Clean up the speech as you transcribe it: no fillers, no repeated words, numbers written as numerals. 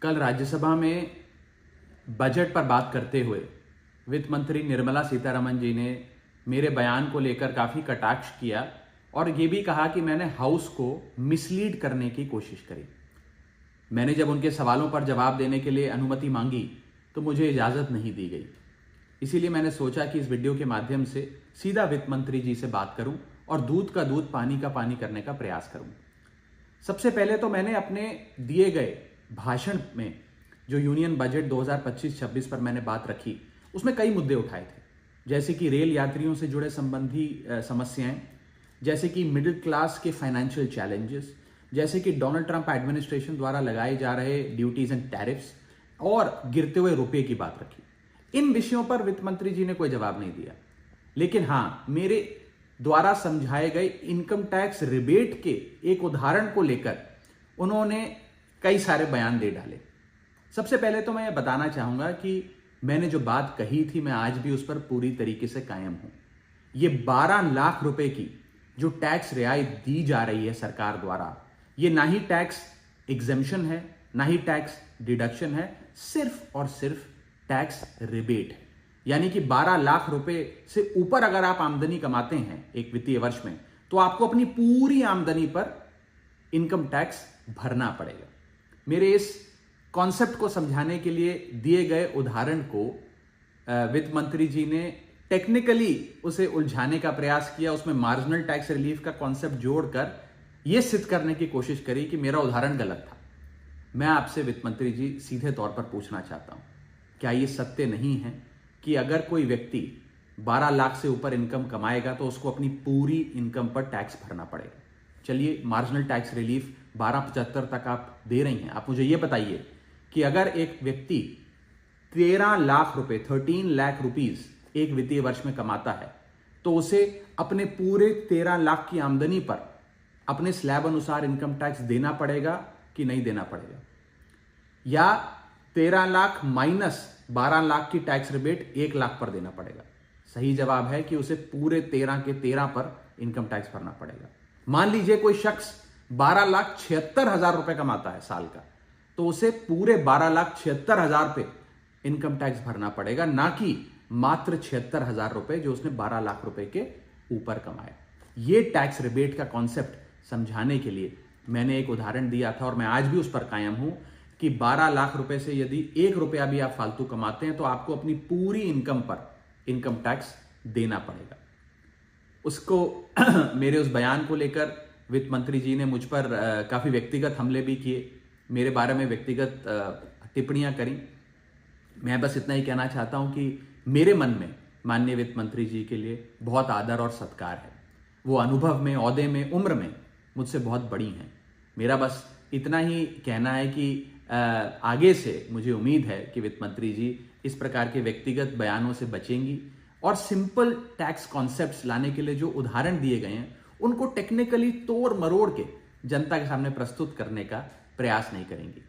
कल राज्यसभा में बजट पर बात करते हुए वित्त मंत्री निर्मला सीतारमण जी ने मेरे बयान को लेकर काफी कटाक्ष किया और ये भी कहा कि मैंने हाउस को मिसलीड करने की कोशिश करी। मैंने जब उनके सवालों पर जवाब देने के लिए अनुमति मांगी तो मुझे इजाजत नहीं दी गई। इसीलिए मैंने सोचा कि इस वीडियो के माध्यम से सीधा वित्त मंत्री जी से बात करूं और दूध का दूध पानी का पानी करने का प्रयास करूं। सबसे पहले तो मैंने अपने दिए गए भाषण में जो यूनियन बजट 2025-26 पर मैंने बात रखी उसमें कई मुद्दे उठाए थे, जैसे कि रेल यात्रियों से जुड़े संबंधी समस्याएं, जैसे कि मिडिल क्लास के फाइनेंशियल चैलेंजेस, जैसे कि डोनाल्ड ट्रंप एडमिनिस्ट्रेशन द्वारा लगाए जा रहे ड्यूटीज एंड टैरिफ्स और गिरते हुए रुपये की बात रखी। इन विषयों पर वित्त मंत्री जी ने कोई जवाब नहीं दिया, लेकिन हाँ, मेरे द्वारा समझाए गए इनकम टैक्स रिबेट के एक उदाहरण को लेकर उन्होंने कई सारे बयान दे डाले। सबसे पहले तो मैं ये बताना चाहूंगा कि मैंने जो बात कही थी मैं आज भी उस पर पूरी तरीके से कायम हूं। ये 12 लाख रुपए की जो टैक्स रियायत दी जा रही है सरकार द्वारा, ये ना ही टैक्स एग्जेम्पशन है, ना ही टैक्स डिडक्शन है, सिर्फ और सिर्फ टैक्स रिबेट है। यानी कि 12 लाख रुपए से ऊपर अगर आप आमदनी कमाते हैं एक वित्तीय वर्ष में, तो आपको अपनी पूरी आमदनी पर इनकम टैक्स भरना पड़ेगा। मेरे इस कॉन्सेप्ट को समझाने के लिए दिए गए उदाहरण को वित्त मंत्री जी ने टेक्निकली उसे उलझाने का प्रयास किया, उसमें मार्जिनल टैक्स रिलीफ का कॉन्सेप्ट जोड़कर यह सिद्ध करने की कोशिश करी कि मेरा उदाहरण गलत था। मैं आपसे वित्त मंत्री जी सीधे तौर पर पूछना चाहता हूं, क्या यह सत्य नहीं है कि अगर कोई व्यक्ति 12 लाख से ऊपर इनकम कमाएगा तो उसको अपनी पूरी इनकम पर टैक्स भरना पड़ेगा? चलिए, मार्जिनल टैक्स रिलीफ 1275 तक आप दे रही हैं। आप मुझे यह बताइए कि अगर एक व्यक्ति 13 लाख रुपए 13 लाख रुपीज एक वित्तीय वर्ष में कमाता है तो उसे अपने पूरे 13 लाख की आमदनी पर अपने स्लैब अनुसार इनकम टैक्स देना पड़ेगा कि नहीं देना पड़ेगा? या 13 लाख माइनस 12 लाख की टैक्स रिबेट 1 लाख पर देना पड़ेगा? सही जवाब है कि उसे पूरे 13 के 13 पर इनकम टैक्स भरना पड़ेगा। मान लीजिए कोई शख्स 12,76,000 रुपए कमाता है साल का, तो उसे पूरे 12,76,000 पे इनकम टैक्स भरना पड़ेगा, ना कि मात्र 76,000 रुपए जो उसने 12 लाख रुपए के ऊपर कमाया। यह टैक्स रिबेट का कॉन्सेप्ट समझाने के लिए मैंने एक उदाहरण दिया था और मैं आज भी उस पर कायम हूं कि 12 लाख रुपए से यदि 1 रुपया भी आप फालतू कमाते हैं तो आपको अपनी पूरी इनकम पर इनकम टैक्स देना पड़ेगा। उसको मेरे उस बयान को लेकर वित्त मंत्री जी ने मुझ पर काफी व्यक्तिगत हमले भी किए, मेरे बारे में व्यक्तिगत टिप्पणियां करी। मैं बस इतना ही कहना चाहता हूं कि मेरे मन में माननीय वित्त मंत्री जी के लिए बहुत आदर और सत्कार है। वो अनुभव में, ओहदे में, उम्र में मुझसे बहुत बड़ी हैं। मेरा बस इतना ही कहना है कि आगे से मुझे उम्मीद है कि वित्त मंत्री जी इस प्रकार के व्यक्तिगत बयानों से बचेंगी और सिंपल टैक्स कॉन्सेप्ट्स लाने के लिए जो उदाहरण दिए गए हैं उनको टेक्निकली तोड़ मरोड़ के जनता के सामने प्रस्तुत करने का प्रयास नहीं करेंगी।